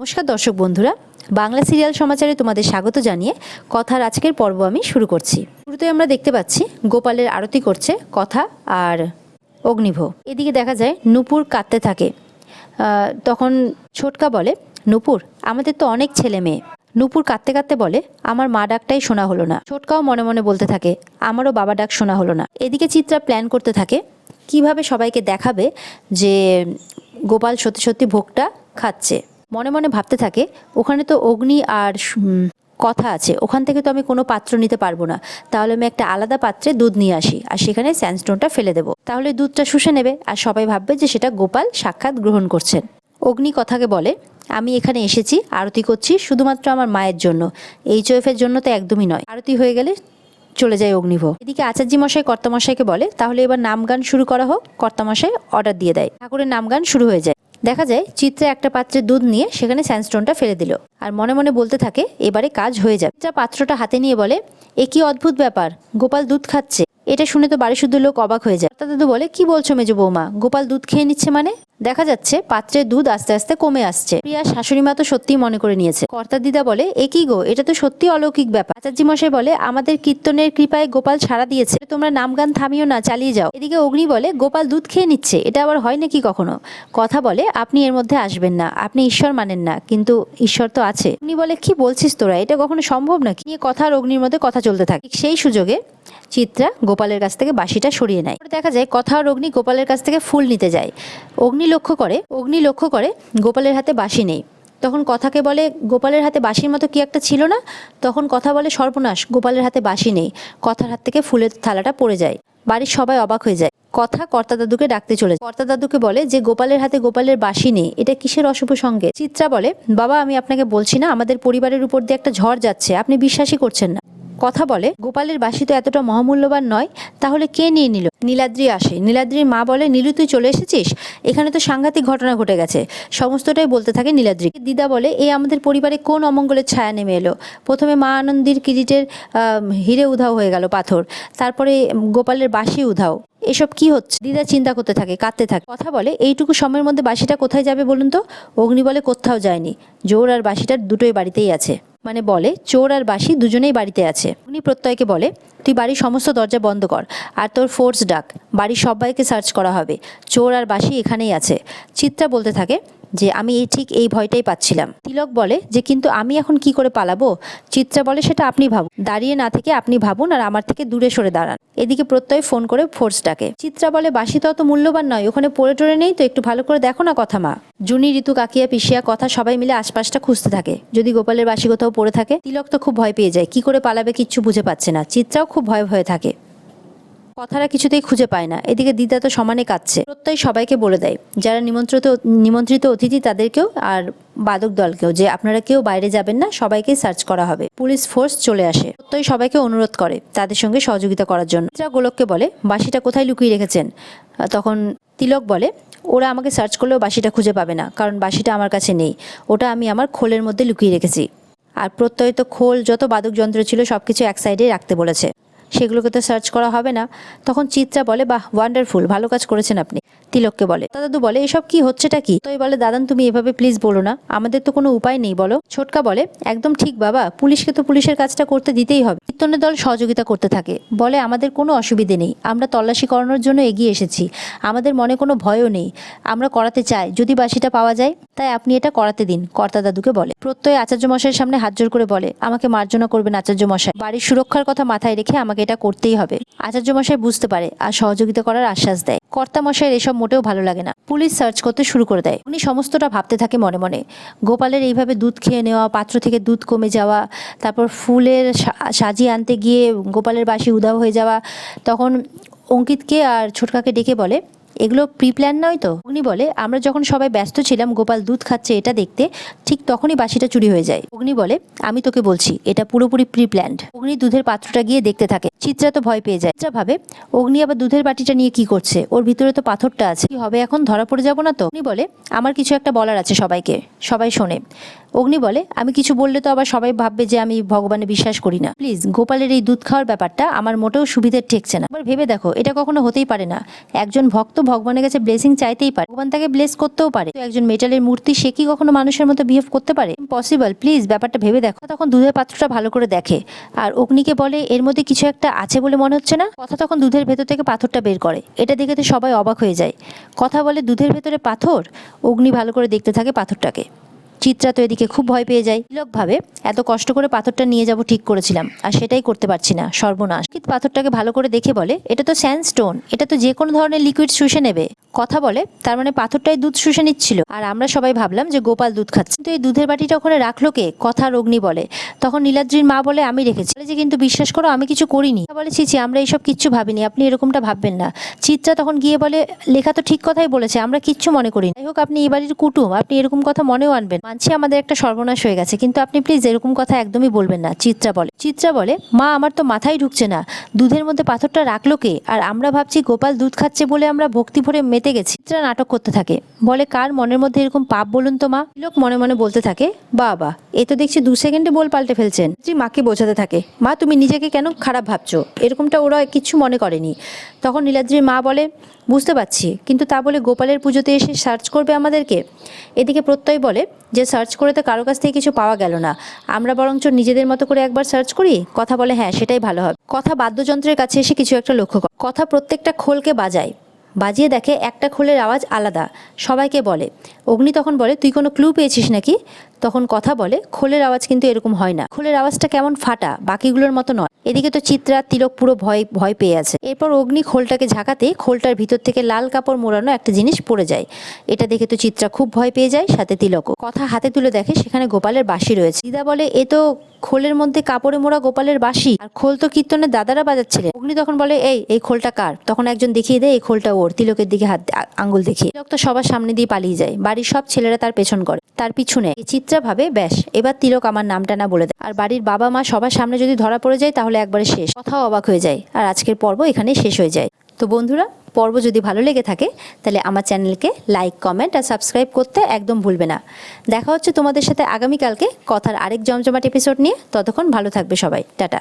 নমস্কার দর্শক বন্ধুরা, বাংলা সিরিয়াল সমাচারে তোমাদের স্বাগত জানিয়ে কথার আজকের পর্ব আমি শুরু করছি। শুরুতে আমরা দেখতে পাচ্ছি গোপালের আরতি করছে কথা আর অগ্নিভ। এদিকে দেখা যায় নূপুর কাঁদতে থাকে। তখন ছোটকা বলে, নূপুর আমাদের তো অনেক ছেলে মেয়ে। নূপুর কাঁদতে কাঁদতে বলে, আমার মা ডাকটাই শোনা হলো না। ছোটকাও মনে মনে বলতে থাকে, আমারও বাবা ডাক শোনা হলো না। এদিকে চিত্রা প্ল্যান করতে থাকে কিভাবে সবাইকে দেখাবে যে গোপাল সত্যি সত্যি ভোগটা খাচ্ছে। মনে মনে ভাবতে থাকে, ওখানে তো অগ্নি আর কথা আছে, ওখান থেকে তো আমি কোনো পাত্র নিতে পারবো না। তাহলে আমি একটা আলাদা পাত্রে দুধ নিয়ে আসি আর সেখানে স্যান্ডস্টোনটা ফেলে দেবো। তাহলে দুধটা শুষে নেবে আর সবাই ভাববে যে সেটা গোপাল সাক্ষাৎ গ্রহণ করছেন। অগ্নি কথাকে বলে, আমি এখানে এসেছি আরতি করছি শুধুমাত্র আমার মায়ের জন্য, HOF এর জন্য তো একদমই নয়। আরতি হয়ে গেলে চলে যায় অগ্নিভ। এদিকে আচার্য মশাই কর্তামশাইকে বলে, তাহলে এবার নাম গান শুরু করা হোক। কর্তামশাই অর্ডার দিয়ে দেয়, ঠাকুরের নাম গান শুরু হয়ে যায়। দেখা যায় চিত্রা একটা পাত্রে দুধ নিয়ে সেখানে স্যান্ডস্টোনটা ফেলে দিল আর মনে মনে বলতে থাকে, এবারে কাজ হয়ে যাবে। চিত্রা পাত্রটা হাতে নিয়ে বলে, এ কি অদ্ভুত ব্যাপার, গোপাল দুধ খাচ্ছে। এটা শুনে তো বাড়ি শুদ্ধ লোক অবাক হয়ে যায়। দাদু বলে, কি বলছো মেজো বৌমা, গোপাল দুধ খেয়ে নিচ্ছে মানে? দেখা যাচ্ছে পাত্রের দুধ আস্তে আস্তে কমে আসছে। প্রিয়া শাশুড়ি মা তো সত্যিই মনে করে নিয়েছে। কর্তা দিদা বলে, এ কি গো, এটা তো সত্যি অলৌকিক ব্যাপার। আচার্য মশাই বলে, আমাদের কীর্তনের কৃপায় গোপাল সাড়া দিয়েছে, তোমরা নাম গান থামিও না, চালিয়ে যাও। এদিকে অগ্নি বলে, গোপাল দুধ খেয়ে নিচ্ছে, এটা আবার হয় নাকি কখনো? কথা বলে, আপনি এর মধ্যে আসবেন না, আপনি ঈশ্বর মানেন না, কিন্তু ঈশ্বর তো আছে। অগ্নি বলে, কি বলছিস তোরা, এটা কখনো সম্ভব নাকি? নিয়ে কথা আর অগ্নির মধ্যে কথা চলতে থাকে। সেই সুযোগে চিত্রা গোপালের কাছ থেকে বাঁশিটা সরিয়ে নেয়। দেখা যায় কথা আর অগ্নি গোপালের কাছ থেকে ফুল নিতে যায়। অগ্নি লক্ষ্য করে গোপালের হাতে বাঁশি নেই। তখন কথাকে বলে, গোপালের হাতে বাঁশির মতো কি একটা ছিল না? তখন কথা বলে, সর্বনাশ, গোপালের হাতে বাঁশি নেই। কথার হাত থেকে ফুলের থালাটা পড়ে যায়। বাড়ির সবাই অবাক হয়ে যায়। কথা কর্তা দাদুকে ডাকতে চলে যায়। কর্তা দাদুকে বলে যে গোপালের হাতে গোপালের বাঁশি নেই, এটা কিসের অশুভ সংকেত? চিত্রা বলে, বাবা আমি আপনাকে বলছি না, আমাদের পরিবারের উপর দিয়ে একটা ঝড় যাচ্ছে, আপনি বিশ্বাসই করছেন না। কথা বলে, গোপালের বাঁশি তো এতটা মহামূল্যবান নয়, তাহলে কে নিয়ে নিল? নীলাদ্রি আসে। নীলাদ্রির মা বলে, নীলু তুই চলে এসেছিস, এখানে তো সাংঘাতিক ঘটনা ঘটে গেছে। সমস্তটাই বলতে থাকে নীলাদ্রি। দিদা বলে, এ আমাদের পরিবারে কোন অমঙ্গলের ছায়া নেমে এলো? প্রথমে মা আনন্দীর কিরিটের হিরে উধাও হয়ে গেল, পাথর, তারপরে গোপালের বাঁশি উধাও, এসব কি হচ্ছে? দিদা চিন্তা করতে থাকে, কাঁদতে থাকে। কথা বলে, এইটুকু সময়ের মধ্যে বাঁশিটা কোথায় যাবে বলুন তো? অগ্নি বলে, কোথাও যায়নি, জোর আর বাঁশিটার দুটোই বাড়িতেই আছে। মানে বলে, চোর আর বাঁশি দুজনেই বাড়িতে আছে। উনি প্রত্যয়কে বলে, তুই বাড়ির সমস্ত দরজা বন্ধ কর আর তোর ফোর্স ডাক, বাড়ির সবাইকে সার্চ করা হবে, চোর আর বাঁশি এখানেই আছে। চিত্রা বলতে থাকে যে আমি ঠিক এই ভয়টাই পাচ্ছিলাম। তিলক বলে যে, কিন্তু আমি এখন কি করে পালাবো? চিত্রা বলে, সেটা আপনি ভাবুন, দাঁড়িয়ে না থেকে আপনি ভাবুন আর আমার থেকে দূরে সরে দাঁড়ান। এদিকে প্রত্যয় ফোন করে ফোর্স ডাকে। চিত্রা বলে, বাঁশি তো অত মূল্যবান নয়, ওখানে পড়ে টরে নেই তো, একটু ভালো করে দেখো না কথা মা। জুনি, ঋতু, কাকিয়া, পিসিয়া, কথা সবাই মিলে আশপাশটা খুঁজতে থাকে, যদি গোপালের বাঁশি কোথাও পড়ে থাকে। তিলক তো খুব ভয় পেয়ে যায়, কি করে পালাবে কিচ্ছু বুঝে পাচ্ছে না। চিত্রাও খুব ভয়ে থাকে, কথাটা কিছুতেই খুঁজে পায় না। এদিকে দিদা তো সমানে কাঁদছে। প্রত্যয় সবাইকে বলে দেয়, যারা নিমন্ত্রিত অতিথি তাদেরকেও আর বাদক দলকেও, যে আপনারা কেউ বাইরে যাবেন না, সবাইকে সার্চ করা হবে। পুলিশ ফোর্স চলে আসে। প্রত্যয় সবাইকে অনুরোধ করে তাদের সঙ্গে সহযোগিতা করার জন্য। চিত্রা গোলককে বলে, বাঁশিটা কোথায় লুকিয়ে রেখেছেন? তখন তিলক বলে, ওরা আমাকে সার্চ করলেও বাঁশিটা খুঁজে পাবে না, কারণ বাঁশিটা আমার কাছে নেই, ওটা আমি আমার খোলের মধ্যে লুকিয়ে রেখেছি। আর প্রত্যয় তো খোল, যত বাদক যন্ত্র ছিল সবকিছু এক সাইডে রাখতে বলেছে, সেগুলোকে তো সার্চ করা হবে না। তখন চিত্রা বলে, বাহ, ওয়ান্ডারফুল, ভালো কাজ করেছেন আপনি। তিলককে বলে, দাদু বলে, এসব কি হচ্ছেটা কি? তো বলে, দাদান তুমি এভাবে প্লিজ বলো না, আমাদের তো কোনো উপায় নেই, বলো। ছোটকা বলে, একদম ঠিক বাবা, পুলিশকে তো পুলিশের কাজটা করতে দিতেই হবে। কীর্তনের দল সহযোগিতা করতে থাকে, বলে, আমাদের কোনো অসুবিধে নেই, আমরা তল্লাশি করানোর জন্য এগিয়ে এসেছি, আমাদের মনে কোনো ভয়ও নেই, আমরা করাতে চাই, যদি বাঁশিটা পাওয়া যায়, তাই আপনি এটা করাতে দিন, কর্তা দাদুকে বলে। প্রত্যয় আচার্য মশাইয়ের সামনে হাত জোর করে বলে, আমাকে মার্জনা করবেন আচার্য মশাই, বাড়ির সুরক্ষার কথা মাথায় রেখে আমাকে এটা করতেই হবে। আচার্য মশাই বুঝতে পারে আর সহযোগিতা করার আশ্বাস দেয়। কর্তা মশাইয়ের এসব মোটেও ভালো লাগে না। পুলিশ সার্চ করতে শুরু করে দেয়। উনি সমস্তটা ভাবতে থাকে মনে মনে, গোপালের এইভাবে দুধ খেয়ে নেওয়া, পাত্র থেকে দুধ কমে যাওয়া, তারপর ফুলের সাজিয়ে আনতে গিয়ে গোপালের বাঁশি উধাও হয়ে যাওয়া। তখন অঙ্কিতকে আর ছোটকাকে ডেকে বলে, এগুলো প্রি প্ল্যান নয় তো? অগ্নি বলে, আমরা যখন সবাই ব্যস্ত ছিলাম গোপাল দুধ খাচ্ছে এটা দেখতে, ঠিক তখনই বাঁশিটা চুরি হয়ে যায়। অগ্নি বলে, আমি তোকে বলছি, এটা পুরোপুরি প্রি প্ল্যান্ড। অগ্নি দুধের পাত্রটা গিয়ে দেখতে থাকে, চিত্রা তো ভয় পেয়ে যায়। চিত্রা ভাবে অগ্নি আবার দুধের বাটিটা নিয়ে কি করছে, ওর ভিতরে তো পাথরটা আছে, কি হবে এখন, ধরা পড়ে যাবো না তো। অগ্নি বলে আমার কিছু একটা বলার আছে সবাইকে। সবাই শোনে। অগ্নি বলে আমি কিছু বললে তো আবার সবাই ভাববে যে আমি ভগবানে বিশ্বাস করি না। প্লিজ গোপালের এই দুধ খাওয়ার ব্যাপারটা আমার মোটেও সুবিধের ঠেকছে না। এবার ভেবে দেখো, এটা কখনো হতেই পারে না। একজন ভক্ত ভগবানের কাছে ব্লেসিং চাইতেই পারে, ভগবান তাকে ব্লেস করতেও পারে। তো একজন মেটালের মূর্তি, সে কি কখনো মানুষের মতো বিহেভ করতে পারে? ইম্পসিবল। প্লিজ ব্যাপারটা ভেবে দেখো। তখন দুধের পাত্রটা ভালো করে দেখে আর অগ্নিকে বলে এর মধ্যে কিছু একটা আছে বলে মনে হচ্ছে না। কথা তখন দুধের ভেতর থেকে পাথরটা বের করে। এটা দেখে তো সবাই অবাক হয়ে যায়। কথা বলে দুধের ভেতরে পাথর। অগ্নি ভালো করে দেখতে থাকে পাথরটাকে। চিত্রা তো এদিকে খুব ভয় পেয়ে যায়। তিলক ভাবে এত কষ্ট করে পাথরটা নিয়ে যাব ঠিক করেছিলাম, আর সেটাই করতে পারছি না, সর্বনাশ। কিন্তু পাথরটাকে ভালো করে দেখে বলে এটা তো স্যান্ডস্টোন, এটা তো যে কোনো ধরনের লিকুইড শুষে নেবে। কথা বলে তার মানে পাথরটাই দুধ শুষে নিচ্ছিল, আর আমরা সবাই ভাবলাম যে গোপাল দুধ খাচ্ছে। কিন্তু এই দুধের বাটিটা ওখানে রাখলো কে? কথা আর অগ্নি বলে। তখন নীলাদ্রির মা বলে আমি রেখেছি। যে কিন্তু বিশ্বাস করো আমি কিছু করিনি। বলে ছি আমরা এইসব কিচ্ছু ভাবিনি, আপনি এরকমটা ভাববেন না। চিত্রা তখন গিয়ে বলে লেখা তো ঠিক কথাই বলেছে, আমরা কিচ্ছু মনে করি। যাই হোক, আপনি এই বাড়ির কুটুম, আপনি এরকম কথা মনেও আনবেন। মানছি আমাদের একটা সর্বনাশ হয়ে গেছে, কিন্তু আপনি প্লিজ এরকম কথা একদমই বলবেন না। চিত্রা বলে মা আমার তো মাথায় ঢুকছে না, দুধের মধ্যে পাথরটা রাখলো কে? আর আমরা ভাবছি গোপাল দুধ খাচ্ছে বলে আমরা ভক্তি ভরে মেতে গেছি। চিত্রা নাটক করতে থাকে, বলে কার মনের মধ্যে এরকম পাপ বলুন তো মা? লোক মনে মনে বলতে থাকে বাবা এ তো দেখছি 2 সেকেন্ডে বল পাল্টে ফেলছেন। স্ত্রী মাকে বোঝাতে থাকে মা তুমি নিজেকে কেন খারাপ ভাবছো, এরকমটা ওরা কিচ্ছু মনে করেনি। তখন নীলাদ্রির মা বলে বুঝতে পারছি, কিন্তু তা বলে গোপালের পুজোতে এসে সার্চ করবে আমাদেরকে? এদিকে প্রত্যয় বলে যে সার্চ করে তো কারো কাছ থেকে কিছু পাওয়া গেল না, আমরা বরঞ্চ নিজেদের মতো করে একবার সার্চ করি। কথা বলে হ্যাঁ সেটাই ভালো হবে। কথা বাদ্যযন্ত্রের কাছে এসে কিছু একটা লক্ষ্য করে। কথা প্রত্যেকটা খোলকে বাজায়, বাজিয়ে দেখে একটা খোলের আওয়াজ আলাদা। সবাইকে বলে। অগ্নি তখন বলে তুই কোনো ক্লু পেয়েছিস নাকি? তখন কথা বলে খোলের আওয়াজ কিন্তু এরকম হয় না, খোলের আওয়াজটা কেমন ফাটা, বাকিগুলোর মতো নয়। এদিকে তো চিত্রা তিলক পুরো ভয় পেয়ে আছে। এরপর অগ্নি খোলটাকে ঝাঁকাতে খোলটার ভিতর থেকে লাল কাপড় মোড়ানো একটা জিনিস পড়ে যায়। এটা দেখে তো চিত্রা খুব ভয় পেয়ে যায়, সাথে তিলকও। কথা হাতে তুলে দেখে সেখানে গোপালের বাঁশি রয়েছে। দিদা বলে এ তো খোলের মধ্যে কাপড়ে মোড়া গোপালের বাঁশি, আর খোল তো কীর্তনের দাদারা বাজাচ্ছিলেন। অগ্নি তখন বলে এই খোলটা কার? তখন একজন দেখিয়ে দেয় এই খোলটা ওর। তিলকের দিকে আঙ্গুল দেখিয়ে। তিলক তো সবার সামনে দিয়ে পালিয়ে যায়, বাড়ির সব ছেলেরা তার পেছন করে, তার পিছনে। চিত্রা ভাবে ব্যাস এবার তিলক আমার নামটা না বলে দেয়, আর বাড়ির বাবা মা সবার সামনে যদি ধরা পড়ে যায় তাহলে একবারে শেষ। কথাও অবাক হয়ে যায়, আর আজকের পর্ব এখানেই শেষ হয়ে যায়। তো বন্ধুরা, পর্ব যদি ভালো লেগে থাকে তাহলে আমার চ্যানেলকে লাইক, কমেন্ট আর সাবস্ক্রাইব করতে একদম ভুলবে না। দেখা হচ্ছে তোমাদের সাথে আগামীকালকে কথার আরেক জমজমাট এপিসোড নিয়ে। ততক্ষণ ভালো থাকবে সবাই, টাটা।